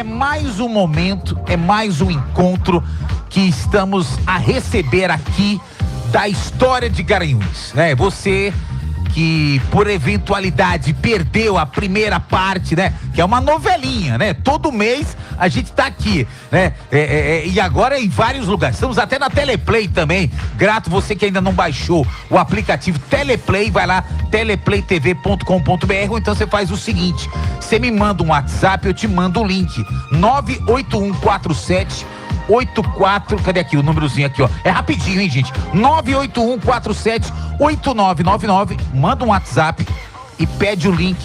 mais um momento, é mais um encontro que estamos a receber aqui da História de Garanhuns, né? Você que por eventualidade perdeu a primeira parte, né? Que é uma novelinha, né? Todo mês a gente tá aqui, né? E agora em vários lugares. Estamos até na Teleplay também. Grato você que ainda não baixou o aplicativo Teleplay, vai lá, teleplaytv.com.br, ou então você faz o seguinte, você me manda um WhatsApp, eu te mando o link, 9814784, cadê aqui o númerozinho aqui, ó? É rapidinho, hein, gente? 981478999, manda um WhatsApp e pede o link,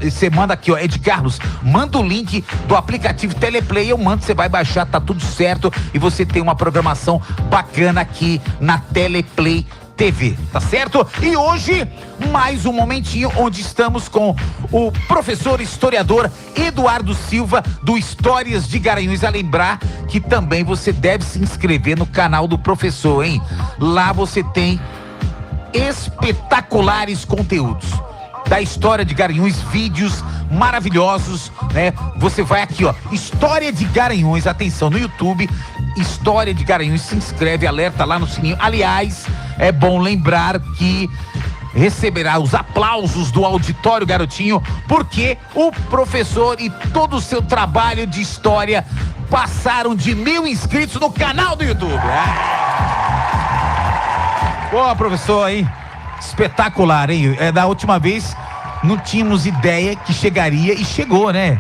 você manda aqui, ó, Ed Carlos, manda o link do aplicativo Teleplay, eu mando, você vai baixar, tá tudo certo e você tem uma programação bacana aqui na Teleplay TV, tá certo? E hoje, mais um momentinho onde estamos com o professor historiador Eduardo Silva, do Histórias de Garanhuns. A lembrar que também você deve se inscrever no canal do professor, hein? Lá você tem espetaculares conteúdos da História de Garanhuns, vídeos maravilhosos, né? Você vai aqui, ó, História de Garanhuns, atenção, no YouTube, História de Garanhuns, se inscreve, alerta lá no sininho. Aliás, é bom lembrar que receberá os aplausos do Auditório Garotinho, porque o professor e todo o seu trabalho de história passaram de 1.000 inscritos no canal do YouTube. Pô, professor, hein? Espetacular, hein? Da última vez não tínhamos ideia que chegaria e chegou, né?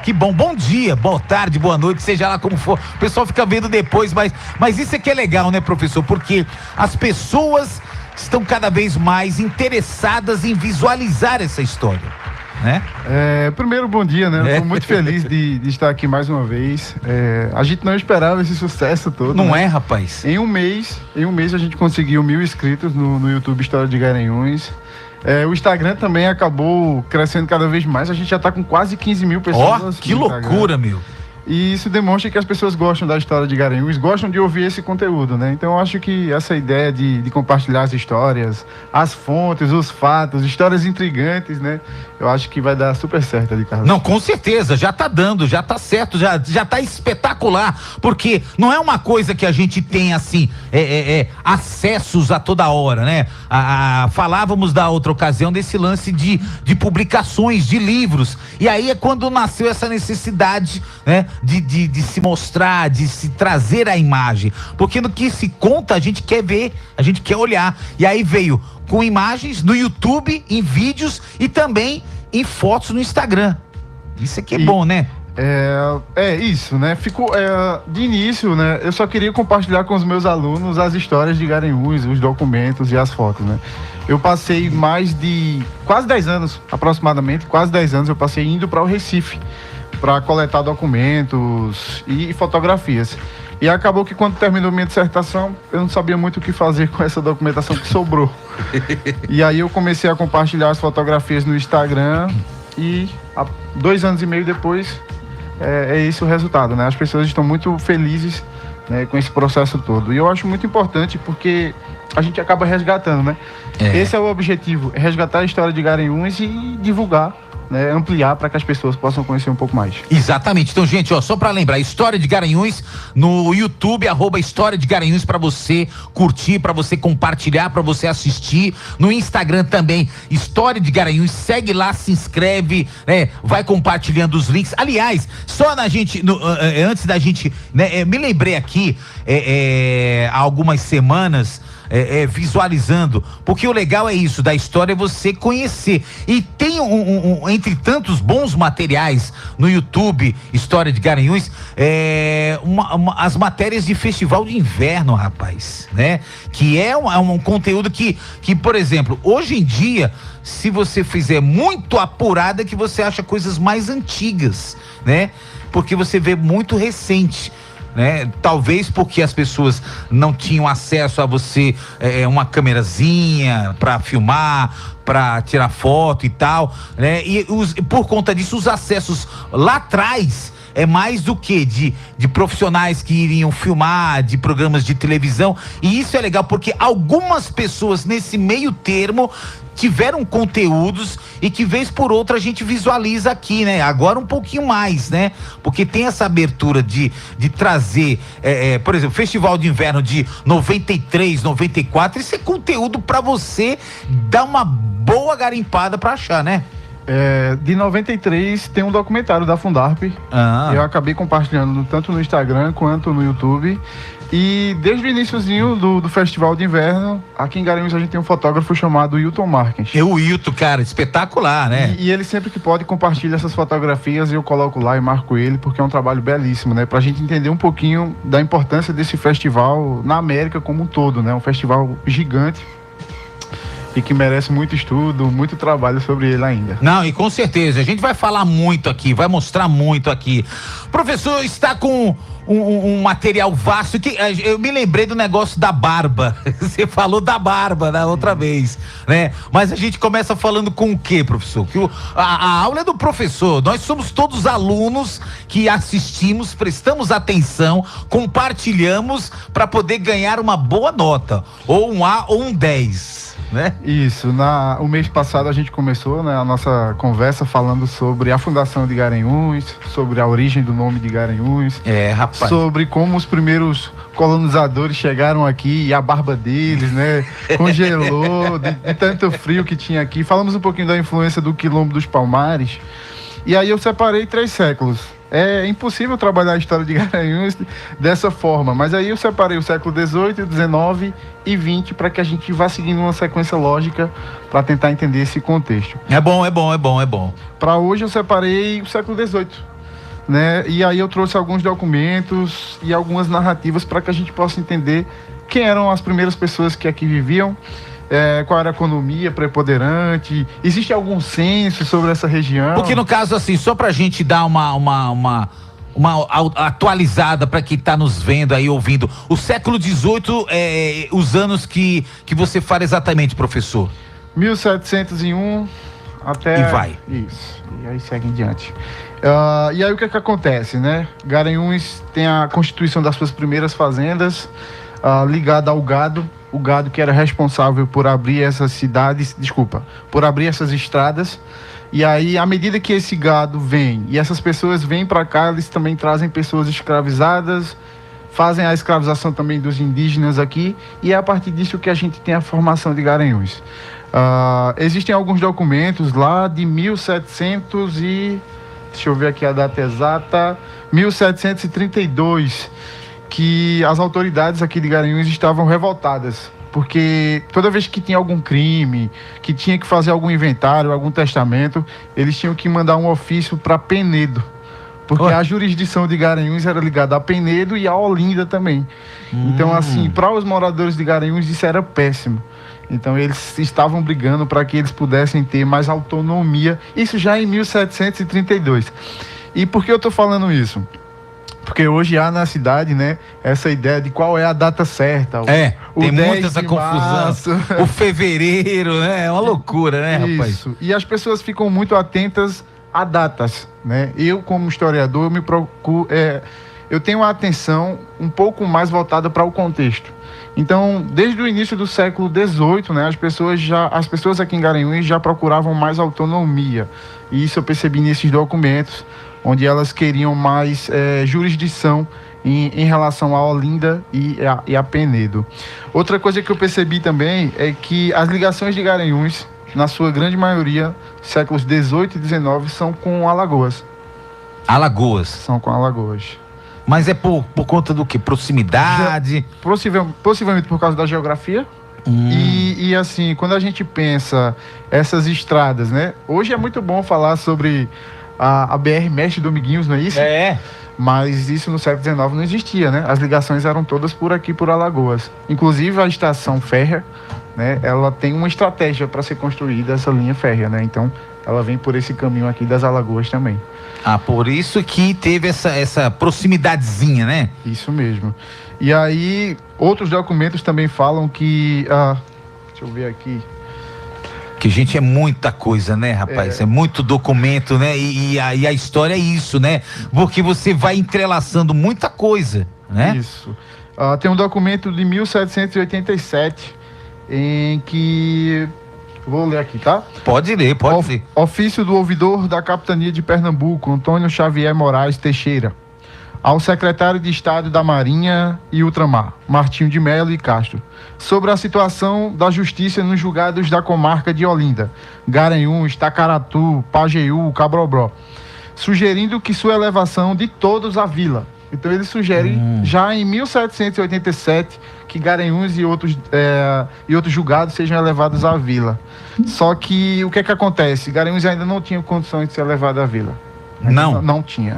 Que bom, bom dia, boa tarde, boa noite, seja lá como for. O pessoal fica vendo depois, mas isso é que é legal, né, professor? Porque as pessoas estão cada vez mais interessadas em visualizar essa história, né? Primeiro, bom dia, né? Eu tô muito feliz de estar aqui mais uma vez. A gente não esperava esse sucesso todo. Não, né? É, rapaz? Em um mês a gente conseguiu 1.000 inscritos no YouTube História de Garanhuns. O Instagram também acabou crescendo cada vez mais. A gente já tá com quase 15.000 pessoas. Ó, que loucura, meu! E isso demonstra que as pessoas gostam da História de Garanhuns, gostam de ouvir esse conteúdo, né? Então eu acho que essa ideia de compartilhar as histórias, as fontes, os fatos, histórias intrigantes, né? Eu acho que vai dar super certo ali, Carlos. Não, com certeza, já tá dando, já tá certo, já tá espetacular, porque não é uma coisa que a gente tem assim, acessos a toda hora, né? Falávamos da outra ocasião desse lance de publicações, de livros, e aí é quando nasceu essa necessidade, né? De se mostrar, de se trazer a imagem, porque no que se conta a gente quer ver, a gente quer olhar, e aí veio com imagens no YouTube, em vídeos e também em fotos no Instagram. Isso aqui é bom, né? Isso, né? Ficou de início, né? Eu só queria compartilhar com os meus alunos as histórias de Garanhuns, os documentos e as fotos, né? Eu passei mais de quase 10 anos, aproximadamente, quase 10 anos eu passei indo para o Recife para coletar documentos e fotografias. E acabou que quando terminou minha dissertação, eu não sabia muito o que fazer com essa documentação que sobrou. E aí eu comecei a compartilhar as fotografias no Instagram e 2 anos e meio depois, é esse o resultado, né? As pessoas estão muito felizes, né, com esse processo todo. E eu acho muito importante porque a gente acaba resgatando, né? Esse é o objetivo, resgatar a história de Garanhuns e divulgar, né, ampliar para que as pessoas possam conhecer um pouco mais. Exatamente. Então, gente, ó, só para lembrar, História de Garanhuns no YouTube, @História de Garanhuns, para você curtir, para você compartilhar, para você assistir. No Instagram também, História de Garanhuns, segue lá, se inscreve, né, vai compartilhando os links. Aliás, só na gente, antes da gente, né, me lembrei aqui, há algumas semanas, visualizando, porque o legal é isso, da história é você conhecer, e tem entre tantos bons materiais no YouTube, História de Garanhuns, as matérias de festival de inverno, rapaz, né? Que é um conteúdo que, por exemplo, hoje em dia, se você fizer muito apurada, que você acha coisas mais antigas, né? Porque você vê muito recente, né? Talvez porque as pessoas não tinham acesso a você, uma câmerazinha para filmar, para tirar foto e tal, né? E por conta disso, os acessos lá atrás é mais do que de profissionais que iriam filmar, de programas de televisão. E isso é legal porque algumas pessoas nesse meio termo tiveram conteúdos e que vez por outra a gente visualiza aqui, né? Agora um pouquinho mais, né? Porque tem essa abertura de trazer, por exemplo, Festival de Inverno de 93, 94, isso é conteúdo pra você dar uma boa garimpada pra achar, né? De 93 tem um documentário da Fundarp. Eu acabei compartilhando tanto no Instagram quanto no YouTube. E desde o iniciozinho do Festival de Inverno, aqui em Garanhuns a gente tem um fotógrafo chamado Wilton Marques. O Wilton, cara, espetacular, né? E ele sempre que pode compartilha essas fotografias e eu coloco lá e marco ele, porque é um trabalho belíssimo, né? Pra gente entender um pouquinho da importância desse festival na América como um todo, né? Um festival gigante e que merece muito estudo, muito trabalho sobre ele ainda. Não, e com certeza, a gente vai falar muito aqui, vai mostrar muito aqui. Professor, está com um material vasto que eu me lembrei do negócio da barba. Você falou da barba da outra vez, né? Mas a gente começa falando com o quê, professor? Que a aula é do professor, nós somos todos alunos que assistimos, prestamos atenção, compartilhamos para poder ganhar uma boa nota, ou um A ou um 10. Né? Isso, o mês passado a gente começou, né, a nossa conversa falando sobre a fundação de Garanhuns, sobre a origem do nome de Garanhuns, rapaz, sobre como os primeiros colonizadores chegaram aqui e a barba deles, né, congelou de tanto frio que tinha aqui. Falamos um pouquinho da influência do Quilombo dos Palmares e aí eu separei 3 séculos. É impossível trabalhar a história de Garanhuns dessa forma, mas aí eu separei o século XVIII, XIX e XX para que a gente vá seguindo uma sequência lógica para tentar entender esse contexto. É bom. Para hoje eu separei o século XVIII, né? E aí eu trouxe alguns documentos e algumas narrativas para que a gente possa entender quem eram as primeiras pessoas que aqui viviam, qual era a economia preponderante, existe algum censo sobre essa região? Porque no caso assim, só pra gente dar uma atualizada para quem tá nos vendo aí, ouvindo, o século XVIII, os anos que você fala exatamente, professor? 1701 até... E vai. Isso, e aí segue em diante. E aí o que acontece, né? Garanhuns tem a constituição das suas primeiras fazendas, ligada ao gado, o gado que era responsável por abrir essas cidades, por abrir essas estradas. E aí, à medida que esse gado vem e essas pessoas vêm para cá, eles também trazem pessoas escravizadas, fazem a escravização também dos indígenas aqui, e é a partir disso que a gente tem a formação de Garanhuns. Existem alguns documentos lá de 1700 e... deixa eu ver aqui a data exata, 1732, que as autoridades aqui de Garanhuns estavam revoltadas, porque toda vez que tinha algum crime, que tinha que fazer algum inventário, algum testamento, eles tinham que mandar um ofício para Penedo, porque a jurisdição de Garanhuns era ligada a Penedo e a Olinda também. Então, assim, para os moradores de Garanhuns isso era péssimo. Então eles estavam brigando para que eles pudessem ter mais autonomia, isso já em 1732. E por que eu estou falando isso? Porque hoje há na cidade, né, essa ideia de qual é a data certa. Tem muita essa confusão. O fevereiro, né? É uma loucura, né, rapaz? Isso. E as pessoas ficam muito atentas a datas, né? Eu, como historiador, eu tenho uma atenção um pouco mais voltada para o contexto. Então, desde o início do século XVIII, né, as pessoas aqui em Garanhuns já procuravam mais autonomia. E isso eu percebi nesses documentos, onde elas queriam mais jurisdição em relação a Olinda e a Penedo. Outra coisa que eu percebi também é que as ligações de Garanhuns, na sua grande maioria, séculos XVIII e XIX, são com Alagoas. Alagoas? São com Alagoas. Mas é por conta do quê? Proximidade? Possivelmente por causa da geografia. E assim, quando a gente pensa essas estradas, né? Hoje é muito bom falar sobre a BR Mestre Dominguinhos, não é isso? Mas isso no século XIX não existia, né? As ligações eram todas por aqui, por Alagoas. Inclusive a estação férrea, né? Ela tem uma estratégia para ser construída, essa linha férrea, né? Então ela vem por esse caminho aqui das Alagoas também. Por isso que teve essa proximidadezinha, né? Isso mesmo. E aí, outros documentos também falam que... deixa eu ver aqui. Que, gente, é muita coisa, né, rapaz? É muito documento, né? E a história é isso, né? Porque você vai entrelaçando muita coisa, né? Isso. Tem um documento de 1787 em que Vou ler aqui, tá? Pode ler, pode ler. Ofício do ouvidor da Capitania de Pernambuco, Antônio Xavier Moraes Teixeira. Ao secretário de Estado da Marinha e Ultramar, Martinho de Melo e Castro, sobre a situação da justiça nos julgados da comarca de Olinda, Garanhuns, Tacaratu, Pajeú, Cabrobró, sugerindo que sua elevação de todos à vila. Então ele sugere já em 1787 que Garanhuns e outros julgados sejam elevados à vila. Só que o que é que acontece? Garanhuns ainda não tinha condições de ser elevado à vila. Não tinha.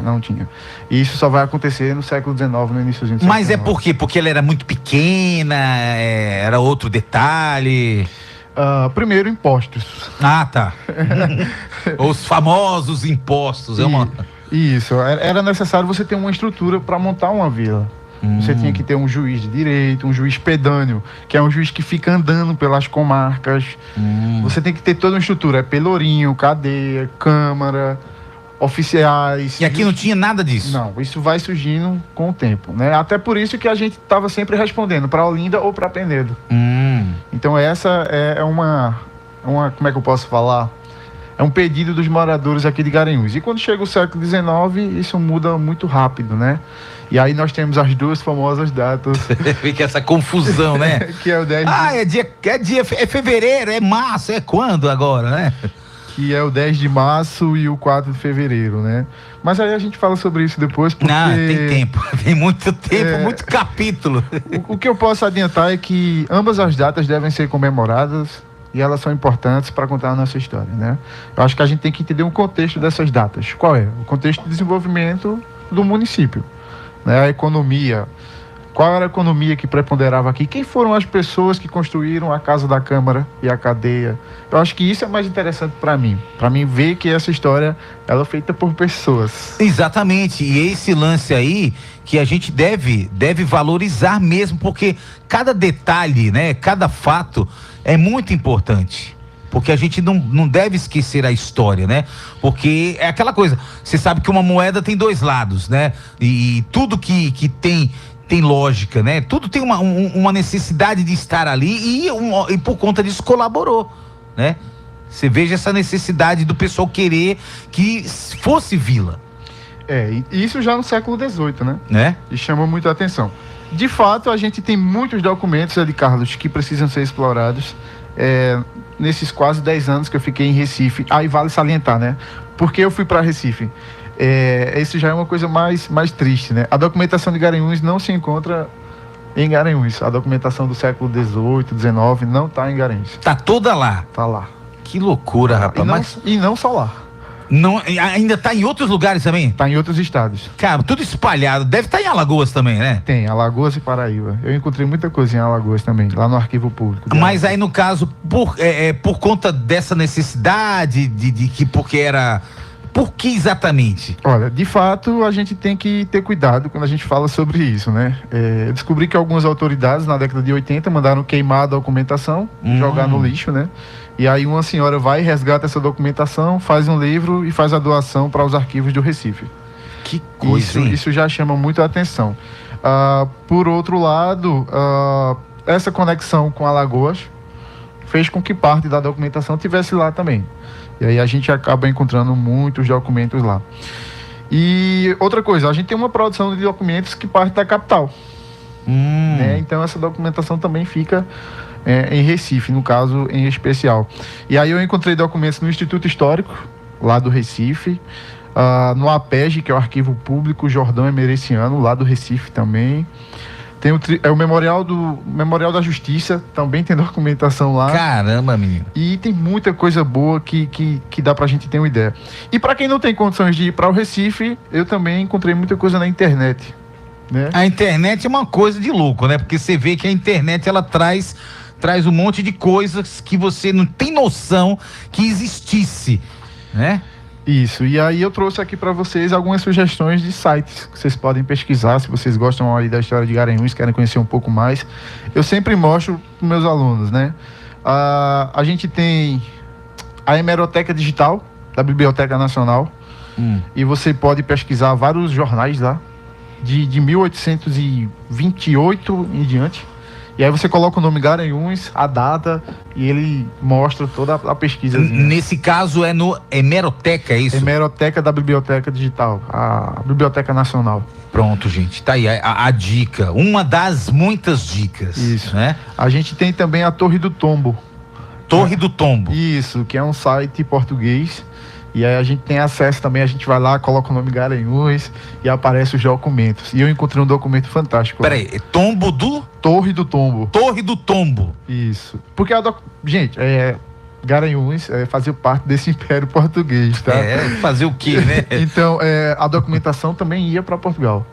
E isso só vai acontecer no século XIX, no iníciozinho do século Mas XIX. é por quê? Porque ela era muito pequena, era outro detalhe. Primeiro, impostos. Ah, tá. Os famosos impostos. Isso, era necessário você ter uma estrutura para montar uma vila. Você tinha que ter um juiz de direito, um juiz pedâneo, que é um juiz que fica andando pelas comarcas. Você tem que ter toda uma estrutura, pelourinho, cadeia, câmara, oficiais. E aqui não tinha nada disso? Não, isso vai surgindo com o tempo, né? Até por isso que a gente estava sempre respondendo para Olinda ou para Penedo. Então essa é uma, como é que eu posso falar? É um pedido dos moradores aqui de Garanhuns. E quando chega o século XIX, isso muda muito rápido, né? E aí nós temos as duas famosas datas. Fica essa confusão, né? Que é o 10 é fevereiro, é março, é quando agora, né? Que é o 10 de março e o 4 de fevereiro, né? Mas aí a gente fala sobre isso depois, porque... Não, tem tempo, tem muito tempo, muito capítulo. O que eu posso adiantar é que ambas as datas devem ser comemoradas e elas são importantes para contar a nossa história, né? Eu acho que a gente tem que entender um contexto dessas datas. Qual é? O contexto de desenvolvimento do município, né? A economia. Qual era a economia que preponderava aqui? Quem foram as pessoas que construíram a Casa da Câmara e a cadeia? Eu acho que isso é mais interessante para mim ver que essa história ela é feita por pessoas. Exatamente, e esse lance aí que a gente deve valorizar mesmo, porque cada detalhe, né, cada fato é muito importante. Porque a gente não deve esquecer a história, né? Porque é aquela coisa, você sabe que uma moeda tem dois lados, né? E tudo que tem lógica, né? Tudo tem uma necessidade de estar ali e por conta disso colaborou, né? Você veja essa necessidade do pessoal querer que fosse vila. E isso já no século XVIII, né? E chama muito a atenção. De fato, a gente tem muitos documentos, de Carlos, que precisam ser explorados nesses quase 10 anos que eu fiquei em Recife. Aí vale salientar, né? Porque eu fui para Recife. Isso já é uma coisa mais triste, né? A documentação de Garanhuns não se encontra em Garanhuns. A documentação do século XVIII, XIX não está em Garanhuns. Tá toda lá? Tá lá. Que loucura, rapaz. E não só lá. Não, ainda tá em outros lugares também? Tá em outros estados. Cara, tudo espalhado. Deve estar em Alagoas também, né? Tem, Alagoas e Paraíba. Eu encontrei muita coisa em Alagoas também, lá no Arquivo Público. Mas aí, no caso, por conta dessa necessidade porque era... Por que exatamente? Olha, de fato, a gente tem que ter cuidado quando a gente fala sobre isso, né? Eu descobri que algumas autoridades, na década de 80, mandaram queimar a documentação, jogar no lixo, né? E aí uma senhora vai, resgata essa documentação, faz um livro e faz a doação para os arquivos do Recife. Que coisa, isso já chama muito a atenção. Por outro lado, essa conexão com Alagoas fez com que parte da documentação tivesse lá também. E aí a gente acaba encontrando muitos documentos lá. E outra coisa, a gente tem uma produção de documentos que parte da capital. Né? Então essa documentação também fica em Recife, no caso em especial. E aí eu encontrei documentos no Instituto Histórico, lá do Recife, no APEG, que é o Arquivo Público Jordão Emereciano, lá do Recife também. Tem o Memorial da Justiça, também tem documentação lá. Caramba, menino. E tem muita coisa boa que dá pra gente ter uma ideia. E para quem não tem condições de ir para o Recife, eu também encontrei muita coisa na internet, né? A internet é uma coisa de louco, né? Porque você vê que a internet, ela traz um monte de coisas que você não tem noção que existisse, né? Isso, e aí eu trouxe aqui para vocês algumas sugestões de sites que vocês podem pesquisar, se vocês gostam aí da história de Garanhuns, querem conhecer um pouco mais. Eu sempre mostro para meus alunos, né? A gente tem a Hemeroteca Digital, da Biblioteca Nacional, e você pode pesquisar vários jornais lá, de 1828 em diante, E aí você coloca o nome Garanhuns, a data, e ele mostra toda a pesquisa. Nesse caso é no Hemeroteca, é isso? Hemeroteca da Biblioteca Digital, a Biblioteca Nacional. Pronto, gente, tá aí a dica, uma das muitas dicas. Isso, né? A gente tem também a Torre do Tombo. Torre do Tombo. Isso, que é um site português. E aí a gente tem acesso também, a gente vai lá, coloca o nome Garanhuns e aparece os documentos. E eu encontrei um documento fantástico. Peraí, Tombo do? Torre do Tombo. Torre do Tombo. Isso. Porque gente, Garanhuns fazia parte desse império português, tá? Fazer o quê, né? Então, a documentação também ia para Portugal.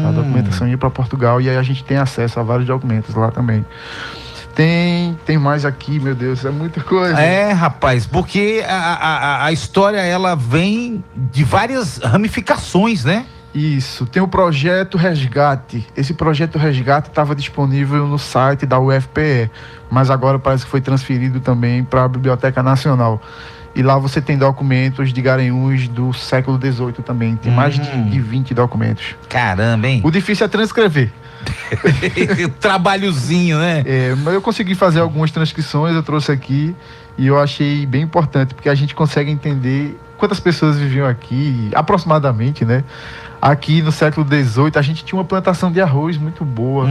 A documentação ia para Portugal e aí a gente tem acesso a vários documentos lá também. Tem mais aqui, meu Deus, é muita coisa. Rapaz, porque a história, ela vem de várias ramificações, né? Isso, tem o projeto Resgate. Esse projeto Resgate estava disponível no site da UFPE, mas agora parece que foi transferido também para a Biblioteca Nacional. E lá você tem documentos de Garanhuns do século XVIII também. Tem mais de 20 documentos. Caramba, hein? O difícil é transcrever. Trabalhozinho, né? Mas eu consegui fazer algumas transcrições, eu trouxe aqui e eu achei bem importante, porque a gente consegue entender quantas pessoas viviam aqui, aproximadamente, né? Aqui no século XVIII a gente tinha uma plantação de arroz muito boa.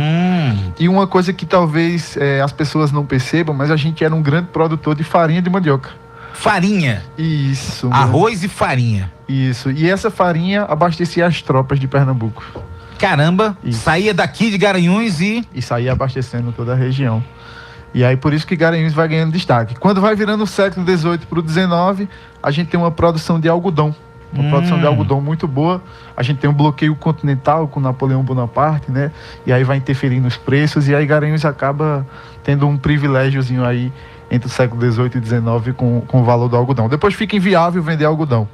E uma coisa que talvez as pessoas não percebam, mas a gente era um grande produtor de farinha de mandioca. Farinha? Isso. Arroz e farinha. Isso. E essa farinha abastecia as tropas de Pernambuco. Caramba, isso. Saía daqui de Garanhuns e saía abastecendo toda a região. E aí por isso que Garanhuns vai ganhando destaque. Quando vai virando o século XVIII para o XIX, a gente tem uma produção de algodão. Uma produção de algodão muito boa. A gente tem um bloqueio continental com Napoleão Bonaparte, né? E aí vai interferir nos preços. E aí Garanhuns acaba tendo um privilégiozinho aí entre o século XVIII e XIX com o valor do algodão. Depois fica inviável vender algodão.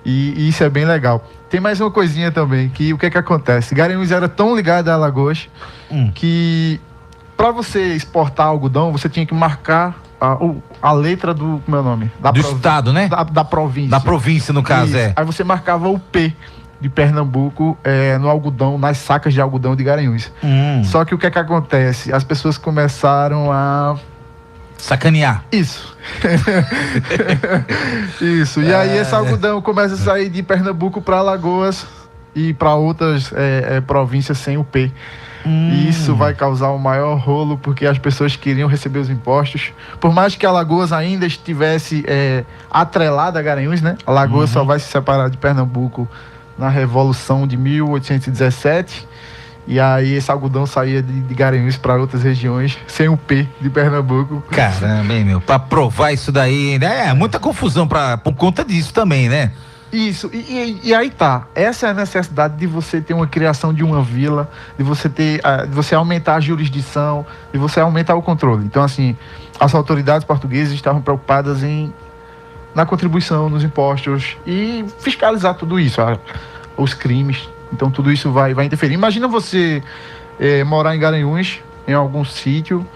E isso é bem legal. Tem mais uma coisinha também, que o que acontece? Garanhuns era tão ligado a Alagoas que para você exportar algodão, você tinha que marcar a letra do, como é o nome? Do estado, né? Da província. Da província, no caso, isso. Aí você marcava o P de Pernambuco no algodão, nas sacas de algodão de Garanhuns. Só que o que acontece? As pessoas começaram a sacanear. Isso. Isso. E aí esse algodão começa a sair de Pernambuco para Alagoas e para outras províncias sem o P. E isso vai causar o maior rolo, porque as pessoas queriam receber os impostos. Por mais que Alagoas ainda estivesse atrelada a Garanhuns, né? Alagoas só vai se separar de Pernambuco na Revolução de 1817. E aí esse algodão saía de Garanhuns para outras regiões sem o P de Pernambuco. Caramba, hein, meu? Para provar isso daí, né? Muita confusão por conta disso também, né? Isso, e aí tá, essa é a necessidade de você ter uma criação de uma vila, de você aumentar a jurisdição, de você aumentar o controle. Então, assim, as autoridades portuguesas estavam preocupadas na contribuição, nos impostos e fiscalizar tudo isso, os crimes. Então, tudo isso vai interferir. Imagina você morar em Garanhuns, em algum sítio,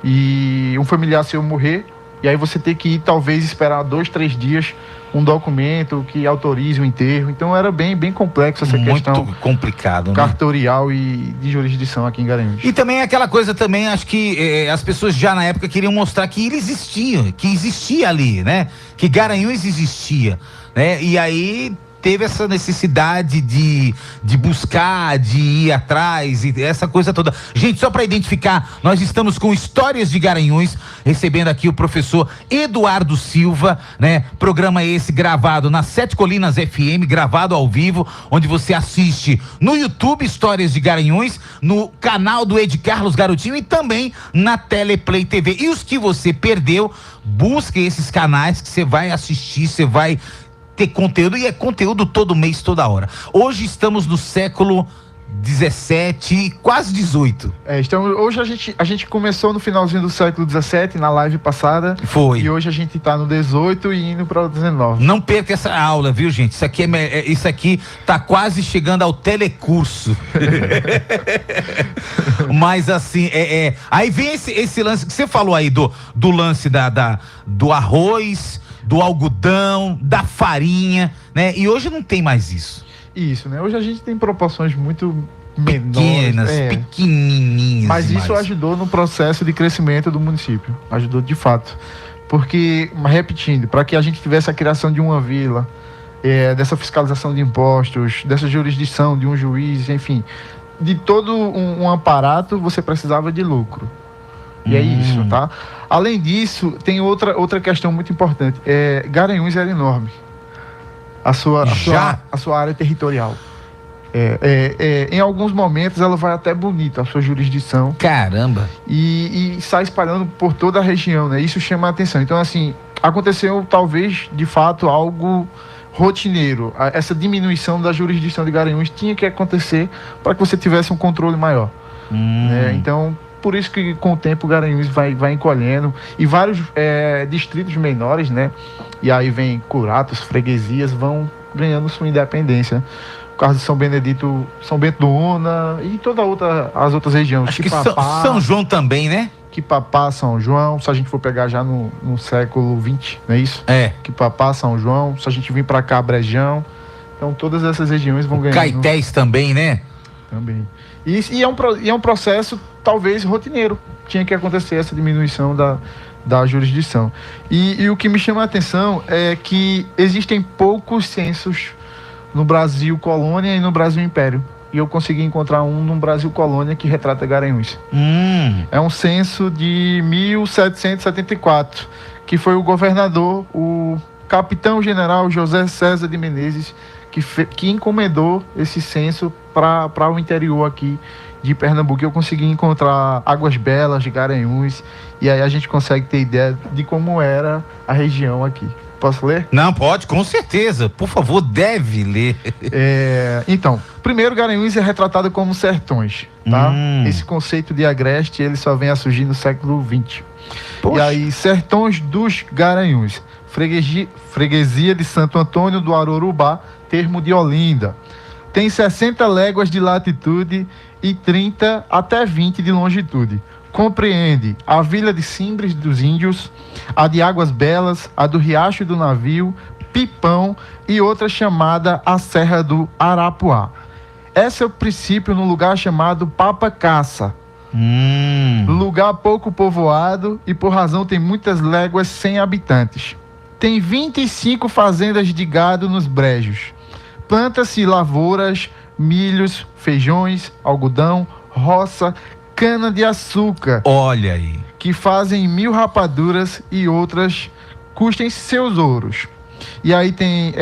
e um familiar seu morrer, e aí você ter que ir, talvez, esperar 2, 3 dias um documento que autorize o enterro. Então era bem complexo essa questão. Muito complicado, cartorial, né? E de jurisdição aqui em Garanhuns. E também aquela coisa também, acho que as pessoas já na época queriam mostrar que ele existia, que existia ali, né? Que Garanhuns existia, né? E aí teve essa necessidade de buscar, de ir atrás e essa coisa toda. Gente, só para identificar, nós estamos com Histórias de Garanhuns, recebendo aqui o professor Eduardo Silva, né? Programa esse gravado na Sete Colinas FM, gravado ao vivo, onde você assiste no YouTube Histórias de Garanhuns, no canal do Ed Carlos Garotinho e também na Teleplay TV. E os que você perdeu, busque esses canais que você vai assistir, você vai ter conteúdo, e é conteúdo todo mês, toda hora. Hoje estamos no século 17, quase 18. Então, hoje a gente começou no finalzinho do século 17, na live passada. Foi. E hoje a gente tá no 18 e indo para o 19. Não perca essa aula, viu, gente? Isso aqui tá quase chegando ao telecurso. Mas assim, aí vem esse lance que você falou aí do lance do arroz, do algodão, da farinha, né? E hoje não tem mais isso. Isso, né? Hoje a gente tem proporções muito pequenas, pequenininhas. Mas isso ajudou no processo de crescimento do município. Ajudou de fato. Porque, repetindo, para que a gente tivesse a criação de uma vila, dessa fiscalização de impostos, dessa jurisdição de um juiz, enfim, de todo um aparato, você precisava de lucro. E é isso, tá? Além disso, tem outra questão muito importante. Garanhuns era enorme. A sua área territorial. Em alguns momentos ela vai até bonita, a sua jurisdição. Caramba! E sai espalhando por toda a região, né? Isso chama a atenção. Então, assim, aconteceu talvez, de fato, algo rotineiro. Essa diminuição da jurisdição de Garanhuns tinha que acontecer para que você tivesse um controle maior. Né? Então, por isso que com o tempo Garanhuns vai encolhendo. E vários distritos menores, né? E aí vem curatos, freguesias, vão ganhando sua independência. O caso de São Benedito, São Bento do Una e as outras regiões. Acho que São João também, né? Quipapá, São João, se a gente for pegar já no século XX, não é isso? Quipapá, São João, se a gente vir para cá, Brejão. Então todas essas regiões vão ganhando. Caetés também, né? Também. E é um processo talvez rotineiro. Tinha que acontecer essa diminuição da jurisdição. E o que me chama a atenção é que existem poucos censos no Brasil Colônia e no Brasil Império. E eu consegui encontrar um no Brasil Colônia que retrata Garanhuns. É um censo de 1774, que foi o governador, o capitão-general José César de Menezes, que encomendou esse censo para o interior aqui de Pernambuco. Eu consegui encontrar Águas Belas de Garanhuns, e aí a gente consegue ter ideia de como era a região aqui. Posso ler? Não, pode, com certeza. Por favor, deve ler. Então, primeiro, Garanhuns é retratado como sertões, tá? Esse conceito de agreste, ele só vem a surgir no século XX. E aí, sertões dos Garanhuns. Freguesia de Santo Antônio do Arorubá, termo de Olinda. Tem 60 léguas de latitude e 30 até 20 de longitude. Compreende a Vila de Simbres dos Índios, a de Águas Belas, a do Riacho do Navio, Pipão e outra chamada a Serra do Arapuá. Esse é o princípio no lugar chamado Papacaça. Lugar pouco povoado e por razão tem muitas léguas sem habitantes. Tem 25 fazendas de gado nos brejos. Planta-se lavouras, milhos, feijões, algodão, roça, cana-de-açúcar. Olha aí. Que fazem 1000 rapaduras e outras custem seus ouros. E aí tem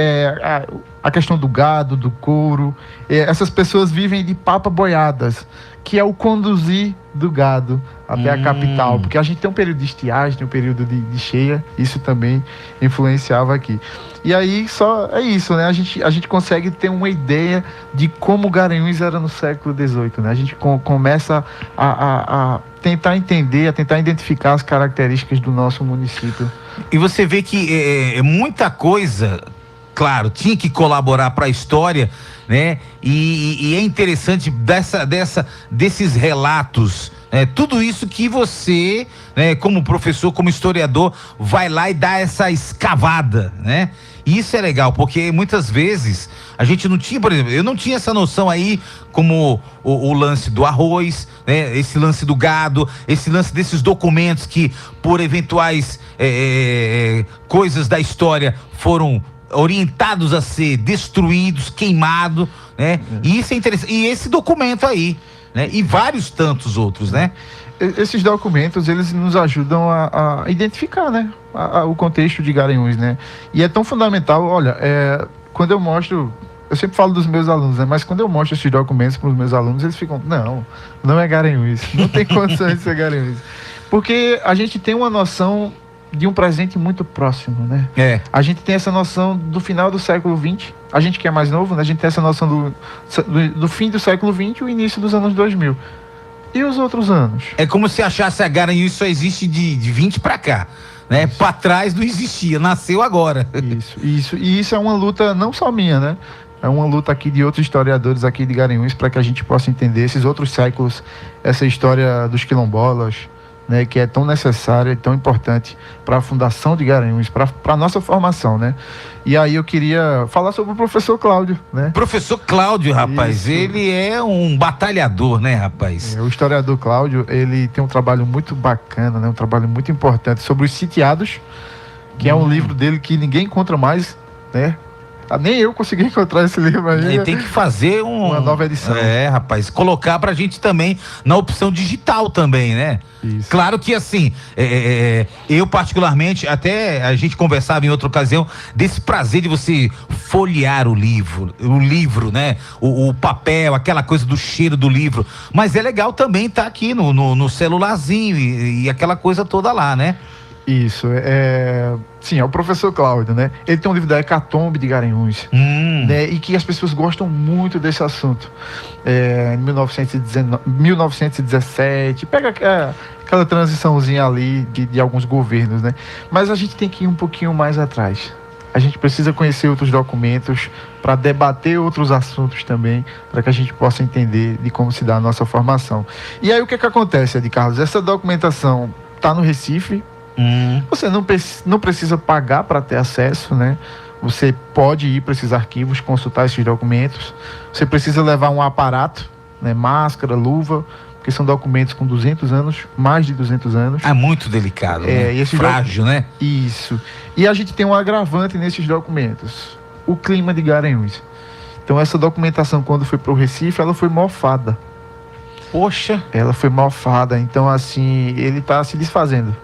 a questão do gado, do couro. Essas pessoas vivem de papa-boiadas, que é o conduzir do gado até a capital. Porque a gente tem um período de estiagem, tem um período de cheia. Isso também influenciava aqui. E aí só é isso, né? A gente consegue ter uma ideia de como Garanhuns era no século XVIII, né? A gente começa a tentar entender, a tentar identificar as características do nosso município. E você vê que muita coisa, claro, tinha que colaborar para a história, né? E é interessante desses relatos, tudo isso que você, né, como professor, como historiador, vai lá e dá essa escavada, né? E isso é legal, porque muitas vezes a gente não tinha, por exemplo, eu não tinha essa noção aí, como o lance do arroz, né? Esse lance do gado, esse lance desses documentos que, por eventuais coisas da história, foram orientados a ser destruídos, queimados, né? E isso é interessante. E esse documento aí, né? E vários tantos outros, né? Esses documentos, eles nos ajudam a identificar, né? O contexto de Garanhuns, né? E é tão fundamental, olha, quando eu mostro, eu sempre falo dos meus alunos, né? Mas quando eu mostro esses documentos para os meus alunos, eles ficam, não é Garanhuns, não tem condições de ser Garanhuns. Porque a gente tem uma noção de um presente muito próximo, né? A gente tem essa noção do final do século XX, a gente que é mais novo, né? A gente tem essa noção do fim do século XX e o início dos anos 2000. E os outros anos? É como se achasse a Garanhuns só existe de 20 para cá, né? Para trás não existia, nasceu agora. Isso. E isso é uma luta não só minha, né? É uma luta aqui de outros historiadores aqui de Garanhuns para que a gente possa entender esses outros séculos, essa história dos quilombolas, né, que é tão necessária e tão importante para a Fundação de Garanhuns, para a nossa formação, né? E aí eu queria falar sobre o professor Cláudio, né? Professor Cláudio, rapaz, Isso. ele é um batalhador, né, rapaz? O historiador Cláudio, ele tem um trabalho muito bacana, né? Um trabalho muito importante sobre os sitiados, que é um livro dele que ninguém encontra mais, né? Nem eu consegui encontrar esse livro aí. Ele tem que fazer uma nova edição. Rapaz, colocar pra gente também na opção digital também, né? Isso. Claro que assim, eu particularmente, até a gente conversava em outra ocasião, desse prazer de você folhear o livro, né? O papel, aquela coisa do cheiro do livro. Mas é legal também estar aqui no celularzinho e aquela coisa toda lá, né? Isso, sim, é o professor Cláudio, né? Ele tem um livro da Hecatombe de Garanhuns, né? E que as pessoas gostam muito desse assunto. Em 1917, pega aquela transiçãozinha ali de alguns governos, né? Mas a gente tem que ir um pouquinho mais atrás. A gente precisa conhecer outros documentos para debater outros assuntos também, para que a gente possa entender de como se dá a nossa formação. E aí o que acontece, Ed Carlos? Essa documentação está no Recife. Você não precisa pagar para ter acesso, né? Você pode ir para esses arquivos, consultar esses documentos. Você precisa levar um aparato, né? Máscara, luva, porque são documentos com 200 anos, mais de 200 anos. É muito delicado, né? E frágil, né? Isso. E a gente tem um agravante nesses documentos: o clima de Garanhuns. Então essa documentação, quando foi para o Recife, ela foi mofada. Poxa! Ela foi mofada, então assim, ele está se desfazendo.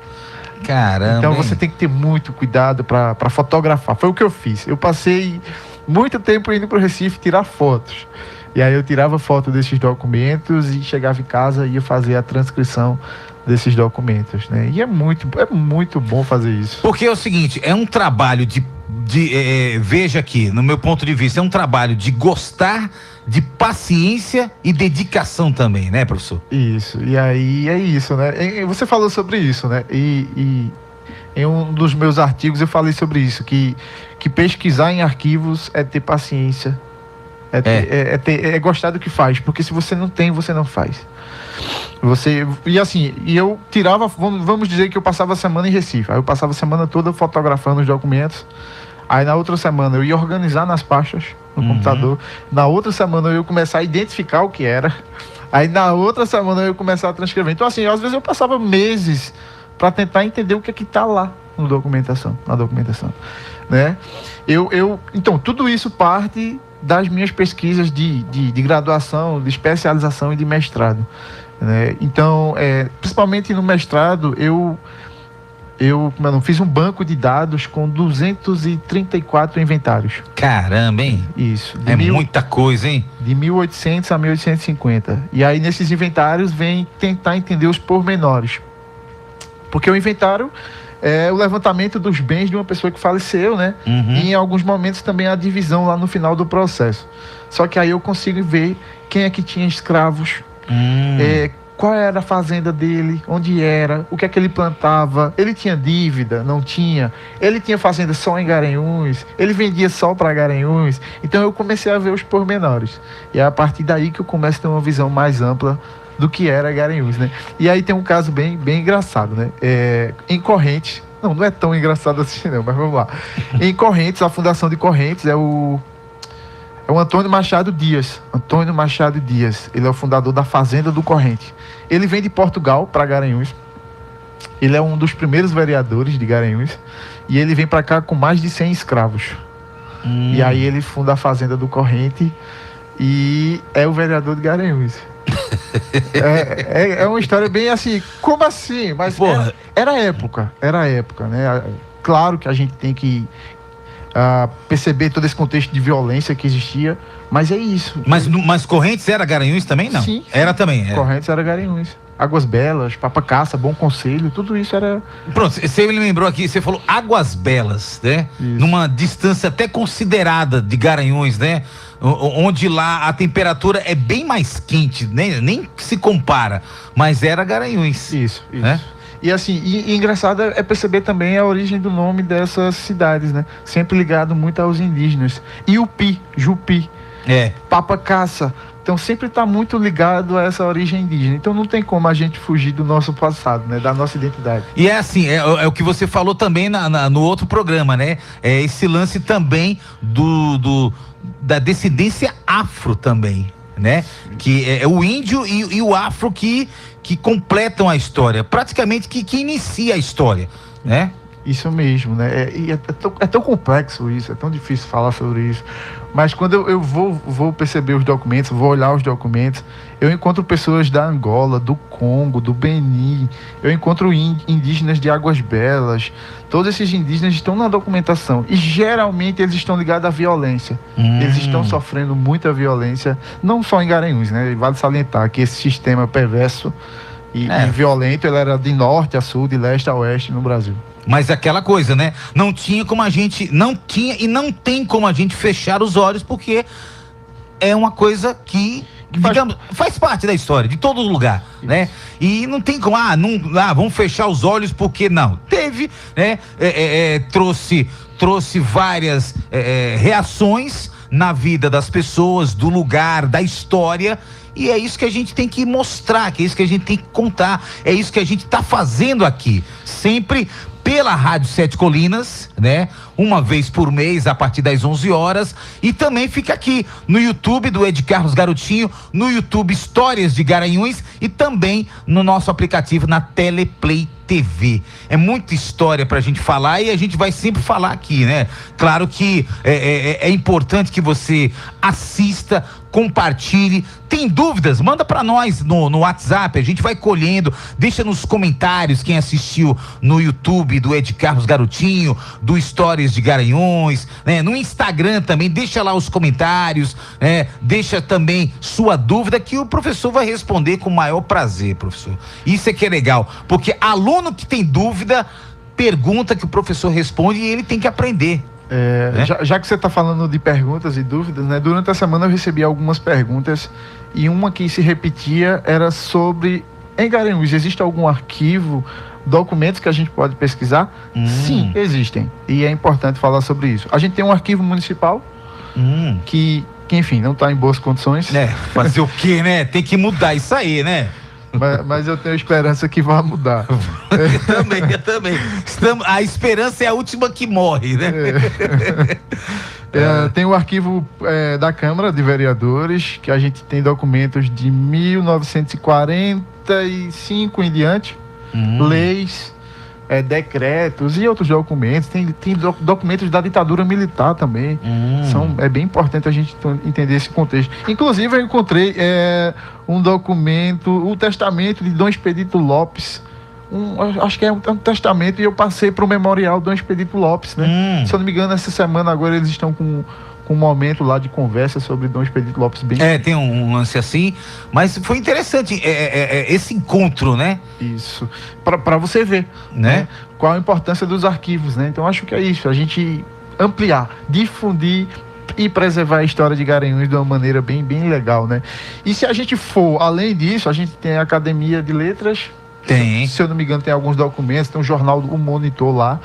Caramba. Então você tem que ter muito cuidado para fotografar. Foi o que eu fiz. Eu passei muito tempo indo para o Recife tirar fotos. E aí eu tirava foto desses documentos e chegava em casa e ia fazer a transcrição desses documentos, né? E é muito bom fazer isso. Porque é o seguinte, é um trabalho veja aqui, no meu ponto de vista, é um trabalho de gostar, de paciência e dedicação também, né, professor? Isso, e aí é isso, né? Você falou sobre isso, né? E em um dos meus artigos eu falei sobre isso, que pesquisar em arquivos é ter paciência, é gostar do que faz, porque se você não tem, você não faz. Eu tirava, vamos dizer que eu passava a semana em Recife, aí eu passava a semana toda fotografando os documentos. Aí na outra semana eu ia organizar nas pastas no computador. Na outra semana eu ia começar a identificar o que era. Aí na outra semana eu ia começar a transcrever. Então assim, às vezes eu passava meses para tentar entender o que é que está lá na documentação, né? Então tudo isso parte das minhas pesquisas de graduação, de especialização e de mestrado, né? Então, principalmente no mestrado, eu fiz um banco de dados com 234 inventários. Caramba, hein? Isso. Muita coisa, hein? De 1800 a 1850. E aí, nesses inventários, vem tentar entender os pormenores. Porque o inventário é o levantamento dos bens de uma pessoa que faleceu, né? E em alguns momentos também a divisão lá no final do processo. Só que aí eu consigo ver quem é que tinha escravos, qual era a fazenda dele, onde era, o que é que ele plantava, ele tinha dívida, não tinha, ele tinha fazenda só em Garanhuns, ele vendia só para Garanhuns. Então eu comecei a ver os pormenores. E é a partir daí que eu começo a ter uma visão mais ampla do que era Garanhuns, né? E aí tem um caso bem engraçado, né? Em Correntes, não é tão engraçado assim não, mas vamos lá. Em Correntes, a fundação de Correntes é o Antônio Machado Dias. Antônio Machado Dias, ele é o fundador da Fazenda do Corrente. Ele vem de Portugal para Garanhuns. Ele é um dos primeiros vereadores de Garanhuns. E ele vem para cá com mais de 100 escravos. E aí ele funda a Fazenda do Corrente e é o vereador de Garanhuns. É uma história bem assim, como assim? Mas era a época, né? Claro que a gente tem que perceber todo esse contexto de violência que existia, mas é isso. Mas Correntes era Garanhuns também, não? Sim. Era também. Correntes era Garanhuns. Águas Belas, Papacaça, Bom Conselho, tudo isso era... Pronto, você me lembrou aqui, você falou Águas Belas, né? Isso. Numa distância até considerada de Garanhuns, né? Onde lá a temperatura é bem mais quente, né? Nem se compara, mas era Garanhuns. Isso. Né? E assim, e engraçado é perceber também a origem do nome dessas cidades, né? Sempre ligado muito aos indígenas. Iupi, Jupi, Papacaça, Então sempre está muito ligado a essa origem indígena. Então não tem como a gente fugir do nosso passado, né? Da nossa identidade. E é assim, é o que você falou também no outro programa, né? É esse lance também da descendência afro também, né? Que é o índio e o afro que completam a história, praticamente que inicia a história, né? Isso mesmo, né? É tão complexo isso, é tão difícil falar sobre isso. Mas quando eu vou perceber os documentos, vou olhar os documentos, eu encontro pessoas da Angola, do Congo, do Benin, eu encontro indígenas de Águas Belas. Todos esses indígenas estão na documentação e geralmente eles estão ligados à violência. Eles estão sofrendo muita violência, não só em Garanhuns, né? E vale salientar que esse sistema perverso e violento, ele era de norte a sul, de leste a oeste no Brasil. Mas aquela coisa, né? Não tinha e não tem como a gente fechar os olhos, porque é uma coisa que, digamos, faz parte da história, de todo lugar, né? E não tem como, vamos fechar os olhos porque não. Teve, né? Trouxe várias reações na vida das pessoas, do lugar, da história. E é isso que a gente tem que mostrar, que é isso que a gente tem que contar, é isso que a gente está fazendo aqui, sempre pela Rádio Sete Colinas, né? Uma vez por mês, a partir das 11 horas, e também fica aqui no YouTube do Ed Carlos Garotinho, no YouTube Histórias de Garanhuns e também no nosso aplicativo na Teleplay TV. É muita história pra gente falar e a gente vai sempre falar aqui, né? Claro que é importante que você assista, compartilhe. Tem dúvidas? Manda pra nós no WhatsApp, a gente vai colhendo, deixa nos comentários quem assistiu no YouTube do Ed Carlos Garotinho, do Histórias de Garanhuns, né? No Instagram também, deixa lá os comentários, né? Deixa também sua dúvida que o professor vai responder com o maior prazer, professor. Isso é que é legal, porque aluno que tem dúvida, pergunta que o professor responde e ele tem que aprender. Já que você está falando de perguntas e dúvidas, né? Durante a semana eu recebi algumas perguntas e uma que se repetia era sobre, em Garanhuns, existe algum arquivo, documentos que a gente pode pesquisar? Sim, existem. E é importante falar sobre isso. A gente tem um arquivo municipal que enfim, não está em boas condições. Fazer o quê, né? Tem que mudar isso aí, né? Mas eu tenho esperança que vai mudar. Eu também. A esperança é a última que morre, né? Tem o arquivo da Câmara de Vereadores, que a gente tem documentos de 1945 em diante, leis, decretos e outros documentos. Tem documentos da ditadura militar também. É bem importante a gente entender esse contexto. Inclusive, eu encontrei um documento, o testamento de Dom Expedito Lopes. Acho que é um testamento, e eu passei para o memorial Dom Expedito Lopes, né? Se eu não me engano, essa semana agora eles estão com um momento lá de conversa sobre Dom Expedito Lopes. Tem um lance assim, mas foi interessante esse encontro, né? Isso, para você ver, né? Qual a importância dos arquivos, né? Então acho que é isso, a gente ampliar, difundir e preservar a história de Garanhuns de uma maneira bem, bem legal, né? E se a gente for além disso, a gente tem a Academia de Letras. Tem. Se eu não me engano, tem alguns documentos, tem um jornal, o Monitor lá.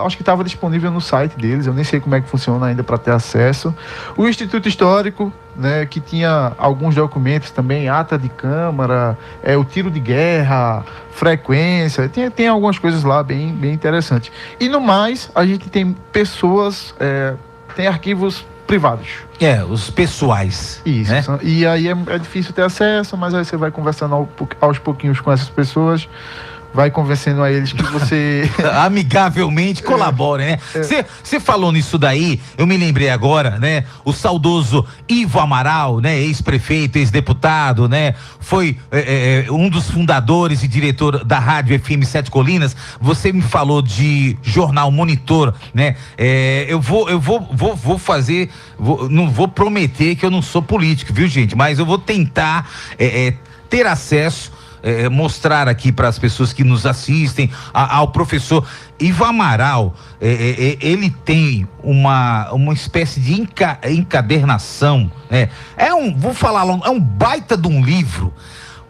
Acho que estava disponível no site deles, eu nem sei como é que funciona ainda para ter acesso. O Instituto Histórico, né, que tinha alguns documentos também, ata de Câmara, o tiro de guerra, frequência, tem algumas coisas lá bem, bem interessantes. E no mais, a gente tem pessoas, tem arquivos privados. Os pessoais. Isso, né? E aí é difícil ter acesso, mas aí você vai conversando aos pouquinhos com essas pessoas, vai convencendo a eles que você... amigavelmente colabore, né? Você falou nisso daí, eu me lembrei agora, né? O saudoso Ivo Amaral, né? Ex-prefeito, ex-deputado, né? Foi um dos fundadores e diretor da Rádio FM Sete Colinas. Você me falou de jornal Monitor, né? Eu vou fazer, não vou prometer que eu não sou político, viu, gente? Mas eu vou tentar ter acesso, mostrar aqui para as pessoas que nos assistem ao professor Ivo Amaral. Ele tem uma espécie de encadernação, vou falar, é um baita de um livro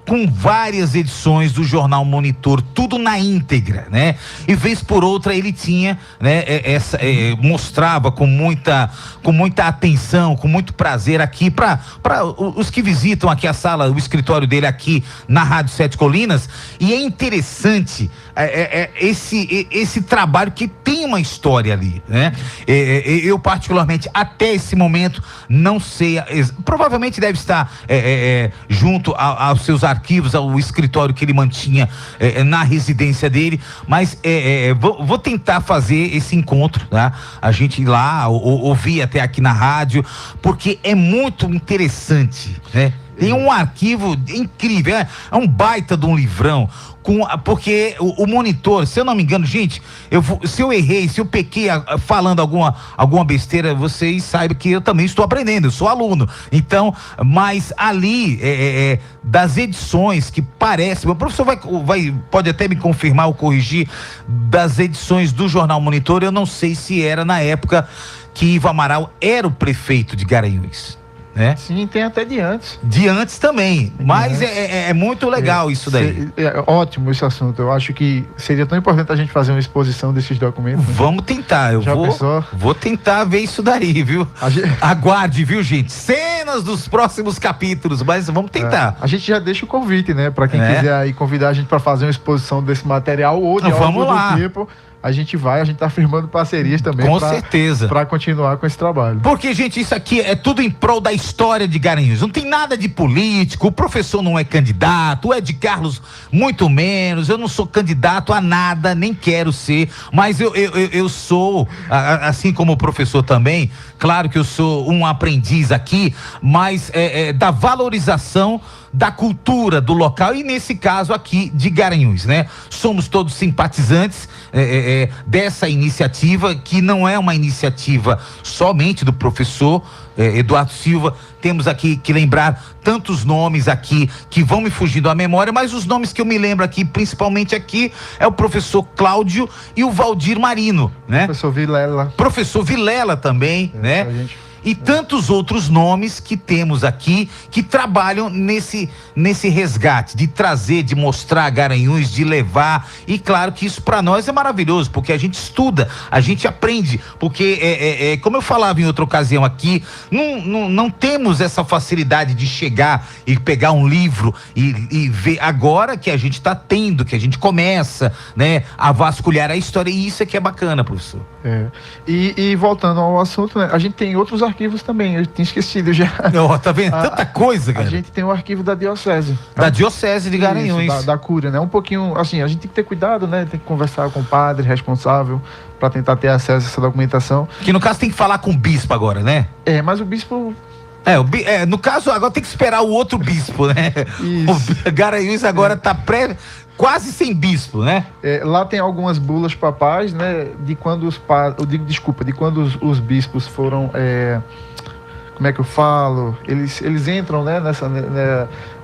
com várias edições do Jornal Monitor, tudo na íntegra, né? E vez por outra ele tinha, né, mostrava com muita atenção, com muito prazer aqui para os que visitam aqui a sala, o escritório dele aqui na Rádio Sete Colinas. E é interessante esse trabalho que tem uma história ali, né? Eu particularmente até esse momento não sei, provavelmente deve estar junto aos seus arquivos, ao escritório que ele mantinha na residência dele, mas vou tentar fazer esse encontro, tá? A gente ir lá, ouvir até aqui na rádio, porque é muito interessante, né? Tem um arquivo incrível, é um baita de um livrão, porque o Monitor, se eu não me engano, gente, se eu errei, se eu pequei falando alguma besteira, vocês saibam que eu também estou aprendendo, eu sou aluno. Então, mas ali, das edições que parece, o professor pode até me confirmar ou corrigir, das edições do Jornal Monitor, eu não sei se era na época que Ivo Amaral era o prefeito de Garanhuns. Né? Sim, tem até de antes. De antes também, mas é muito legal isso daí. Ótimo esse assunto. Eu acho que seria tão importante a gente fazer uma exposição desses documentos. Né? Vamos tentar, vou tentar ver isso daí, viu? Aguarde, viu, gente? Cenas dos próximos capítulos, mas vamos tentar. A gente já deixa o convite, né? Para quem quiser aí convidar a gente para fazer uma exposição desse material ou de algo do tipo. A gente tá firmando parcerias também. Com certeza. Para continuar com esse trabalho. Porque, gente, isso aqui é tudo em prol da história de Garanhuns. Não tem nada de político, o professor não é candidato, o Ed Carlos muito menos, eu não sou candidato a nada, nem quero ser, mas eu sou, assim como o professor também, claro que eu sou um aprendiz aqui, mas da valorização da cultura do local e nesse caso aqui de Garanhuns, né? Somos todos simpatizantes dessa iniciativa, que não é uma iniciativa somente do professor Eduardo Silva. Temos aqui que lembrar tantos nomes aqui que vão me fugindo à memória, mas os nomes que eu me lembro aqui, principalmente aqui, é o professor Cláudio e o Valdir Marino, né? Professor Vilela também, né? E tantos outros nomes que temos aqui que trabalham nesse resgate, de trazer, de mostrar Garanhuns, de levar. E claro que isso para nós é maravilhoso, porque a gente estuda, a gente aprende, porque como eu falava em outra ocasião aqui, não temos essa facilidade de chegar e pegar um livro e ver. Agora que a gente está tendo, que a gente começa, né, a vasculhar a história, e isso é que é bacana, professor. E voltando ao assunto, né, a gente tem outros arquivos também, eu tinha esquecido já. Tá vendo? Tanta coisa, cara. A gente tem o arquivo da Diocese. Da Diocese de Garanhuns. Isso, da Cúria, né? Um pouquinho, assim, a gente tem que ter cuidado, né? Tem que conversar com o padre responsável para tentar ter acesso a essa documentação. Que no caso tem que falar com o bispo agora, né? Mas o bispo... no caso agora tem que esperar o outro bispo, né? Isso. O Garanhuns agora tá quase sem bispo, né? Lá tem algumas bulas papais, né? De quando os bispos foram, como é que eu falo? Eles entram, né?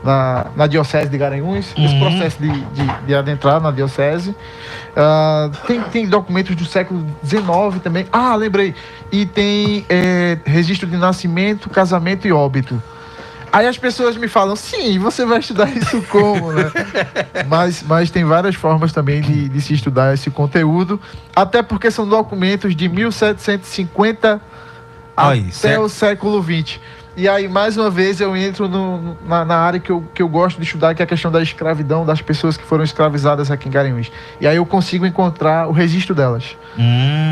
Na Diocese de Garanhuns, esse processo de adentrar na Diocese. Tem documentos do século XIX também. Lembrei. E tem registro de nascimento, casamento e óbito. Aí as pessoas me falam, sim, você vai estudar isso como, né? Mas tem várias formas também de se estudar esse conteúdo, até porque são documentos de 1750 até o século XX. E aí, mais uma vez, eu entro na área que eu gosto de estudar, que é a questão da escravidão, das pessoas que foram escravizadas aqui em Garanhuns. E aí eu consigo encontrar o registro delas.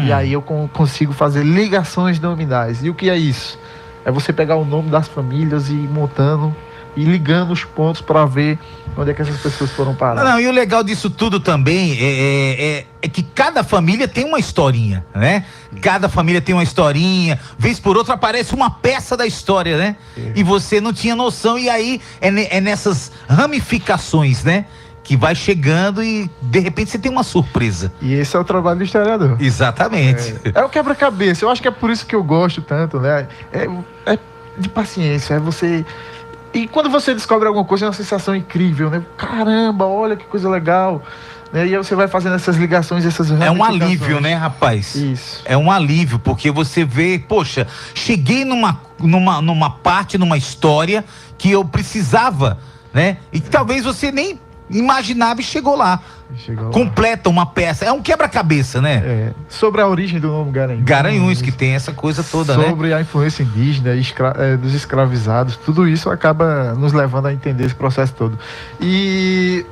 E aí eu consigo fazer ligações nominais. E o que é isso? É você pegar o nome das famílias e ir montando e ligando os pontos para ver onde é que essas pessoas foram parar. E o legal disso tudo também é que cada família tem uma historinha, né? Cada família tem uma historinha, vez por outra aparece uma peça da história, né? E você não tinha noção, e aí é nessas ramificações, né? Que vai chegando e de repente você tem uma surpresa. E esse é o trabalho do historiador. Exatamente. É o quebra-cabeça. Eu acho que é por isso que eu gosto tanto, né? É de paciência, você... E quando você descobre alguma coisa, é uma sensação incrível, né? Caramba, olha que coisa legal. Né? E aí você vai fazendo essas ligações, essas ramificações. É um alívio, né, rapaz? Isso. É um alívio, porque você vê, poxa, cheguei numa parte, numa história que eu precisava né? E que talvez você nem imaginava e chegou lá. Completa uma peça. É um quebra-cabeça, né? Sobre a origem do nome Garanhuns. Garanhuns, que tem essa coisa toda, né? Sobre a influência indígena, dos escravizados, tudo isso acaba nos levando a entender esse processo todo. E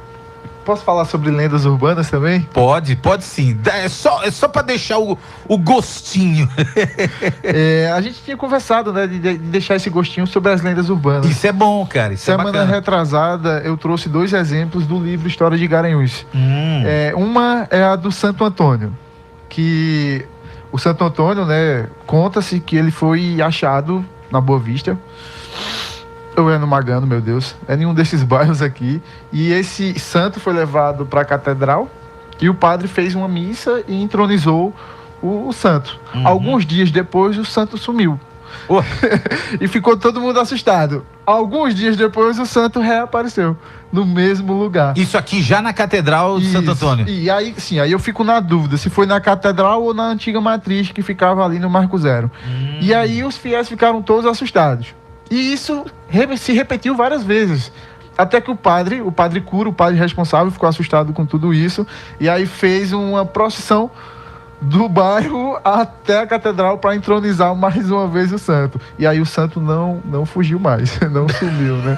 posso falar sobre lendas urbanas também? Pode sim. É só para deixar o gostinho. A gente tinha conversado, né, de deixar esse gostinho sobre as lendas urbanas. Isso é bom, cara. Isso Semana é bacana. retrasada, eu trouxe 2 exemplos do livro História de Garanhuns. Uma é a do Santo Antônio, que o Santo Antônio, né, conta-se que ele foi achado na Boa Vista, ou é no Magano, meu Deus, é nenhum desses bairros aqui, e esse santo foi levado para a catedral e o padre fez uma missa e entronizou o santo. Alguns dias depois o santo sumiu. E ficou todo mundo assustado. Alguns dias depois o santo reapareceu no mesmo lugar. Isso aqui já na Catedral de Santo Antônio. E aí, sim, aí eu fico na dúvida se foi na catedral ou na antiga matriz que ficava ali no Marco Zero. E aí os fiéis ficaram todos assustados. E isso se repetiu várias vezes. Até que o padre cura, o padre responsável, ficou assustado com tudo isso. E aí fez uma procissão do bairro até a catedral para entronizar mais uma vez o santo. E aí o santo não fugiu mais, não sumiu, né?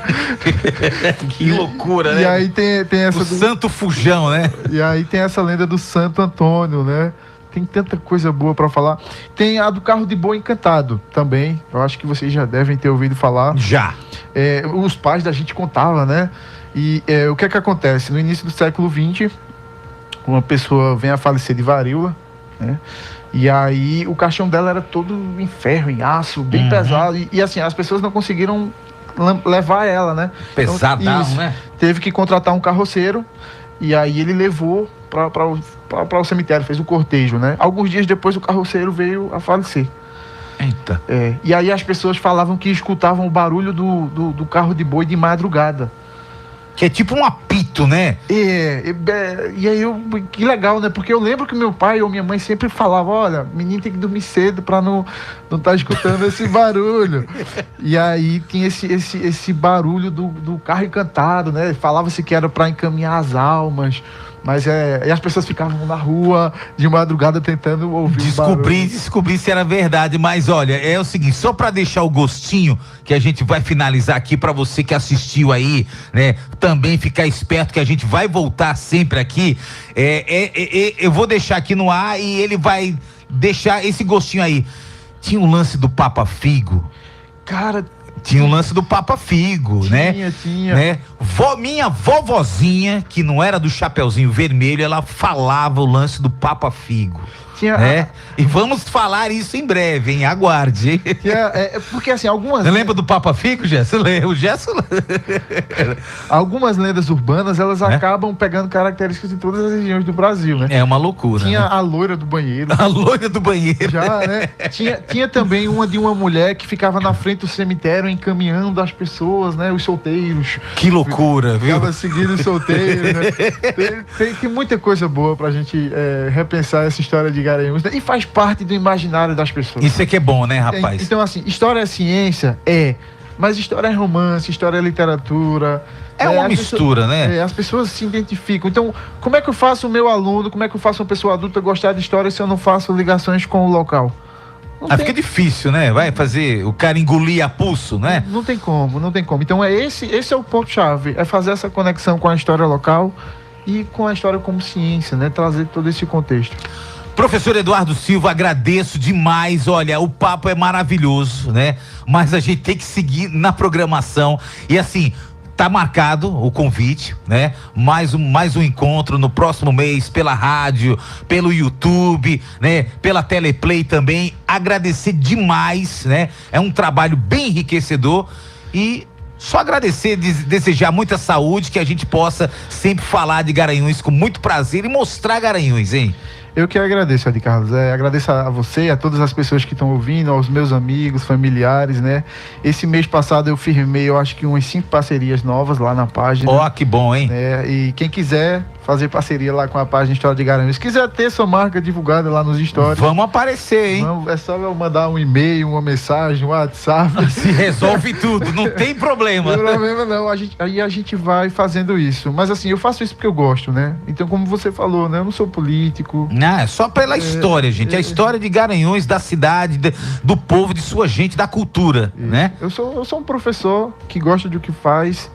Que loucura, né? E aí tem essa... Santo Fujão, né? E aí tem essa lenda do Santo Antônio, né? Tem tanta coisa boa para falar. Tem a do carro de boi encantado também. Eu acho que vocês já devem ter ouvido falar. Já. Os pais da gente contavam, né? E o que é que acontece? No início do século XX, uma pessoa vem a falecer de varíola, né? E aí o caixão dela era todo em ferro, em aço, bem pesado. E assim, as pessoas não conseguiram levar ela, né? Pesadão, então, né? Teve que contratar um carroceiro. E aí ele levou para o cemitério, fez o cortejo, né? Alguns dias depois o carroceiro veio a falecer. Eita. E aí as pessoas falavam que escutavam o barulho do carro de boi de madrugada. Que é tipo um apito, né? E aí, que legal, né? Porque eu lembro que meu pai ou minha mãe sempre falavam, olha, menino tem que dormir cedo pra não tá escutando esse barulho. E aí tinha esse barulho do carro encantado, né? Falava-se que era pra encaminhar as almas. Mas e as pessoas ficavam na rua de madrugada tentando ouvir descobrir se era verdade. Mas olha, é o seguinte, só para deixar o gostinho que a gente vai finalizar aqui para você que assistiu aí, né? Também ficar esperto que a gente vai voltar sempre aqui. Eu vou deixar aqui no ar e ele vai deixar esse gostinho aí. Tinha um lance do Papa Figo. Cara, tinha um lance do Papa Figo, né? Tinha. Né? Minha vovozinha, que não era do Chapeuzinho Vermelho, ela falava o lance do Papa Figo. Né? E vamos falar isso em breve, hein? Aguarde, hein? Porque assim, algumas... Você lembra do Papa Figo, Gerson? O Gerson... Algumas lendas urbanas, elas acabam pegando características de todas as regiões do Brasil, né? É uma loucura, Tinha, né? A loira do banheiro. A loira do banheiro. Já, né? Tinha também uma de uma mulher que ficava na frente do cemitério encaminhando as pessoas, né? Os solteiros. Que loucura, viu? Ficava seguindo os solteiros, né? Tem muita coisa boa pra gente repensar essa história de Garanhuns, né? E faz parte do imaginário das pessoas. Isso é que é bom, né, rapaz? Então, assim, história é ciência? Mas história é romance, história é literatura. É uma mistura, né? As pessoas se identificam. Então, como é que eu faço o meu aluno, como é que eu faço uma pessoa adulta gostar de história se eu não faço ligações com o local? Fica difícil, né? Vai fazer o cara engolir a pulso, né? Não tem como. Então, esse é o ponto-chave. É fazer essa conexão com a história local e com a história como ciência, né? Trazer todo esse contexto. Professor Eduardo Silva, agradeço demais. Olha, o papo é maravilhoso, né? Mas a gente tem que seguir na programação. E assim, tá marcado o convite, né? Mais um encontro no próximo mês pela rádio, pelo YouTube, né? Pela Teleplay também. Agradecer demais, né? É um trabalho bem enriquecedor e só agradecer, desejar muita saúde, que a gente possa sempre falar de Garanhuns com muito prazer e mostrar Garanhuns, hein? Eu que agradeço, Ed Carlos. Agradeço a você, a todas as pessoas que estão ouvindo, aos meus amigos, familiares, né? Esse mês passado eu firmei, eu acho que umas 5 parcerias novas lá na página. Ó, que bom, hein? E quem quiser fazer parceria lá com a página História de Garanhuns, quiser ter sua marca divulgada lá nos stories. Vamos aparecer, hein? É só eu mandar um e-mail, uma mensagem, um WhatsApp. Se resolve tudo, não tem problema. Não tem problema não, aí a gente vai fazendo isso. Mas assim, eu faço isso porque eu gosto, né? Então, como você falou, né? Eu não sou político. Não, é só pela história, gente. A história de Garanhuns, da cidade, do povo, de sua gente, da cultura, né? Eu sou um professor que gosta do que faz,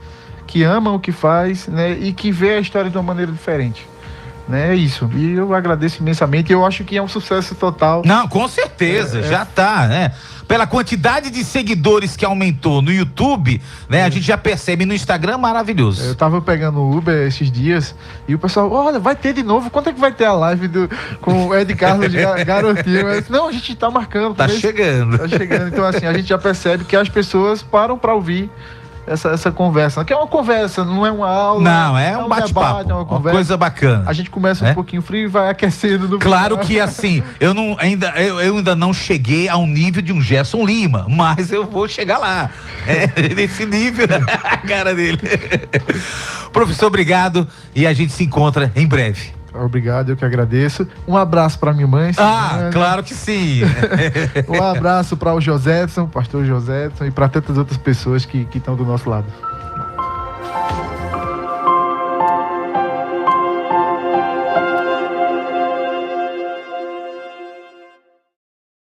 que ama o que faz, né? E que vê a história de uma maneira diferente. Né? É isso. E eu agradeço imensamente. Eu acho que é um sucesso total. Não, com certeza, já tá, né? Pela quantidade de seguidores que aumentou no YouTube, né? A gente já percebe no Instagram, maravilhoso. Eu tava pegando o Uber esses dias e o pessoal, olha, vai ter de novo. Quando é que vai ter a live com o Ed Carlos de Garotinho? Eu disse, não, a gente tá marcando. Tá chegando. Tá chegando. Então, assim, a gente já percebe que as pessoas param pra ouvir essa conversa, que é uma conversa, não é uma aula. Não, é um bate-papo, debate, é uma coisa bacana. A gente começa um pouquinho frio e vai aquecendo no Claro final. que assim, eu ainda não cheguei ao nível de um Gerson Lima, mas eu vou chegar lá. Nesse nível, a cara dele. Professor, obrigado e a gente se encontra em breve. Obrigado, eu que agradeço. Um abraço para minha mãe. Claro que sim. Um abraço para o Josédson, pastor Josédson, e para tantas outras pessoas que estão do nosso lado.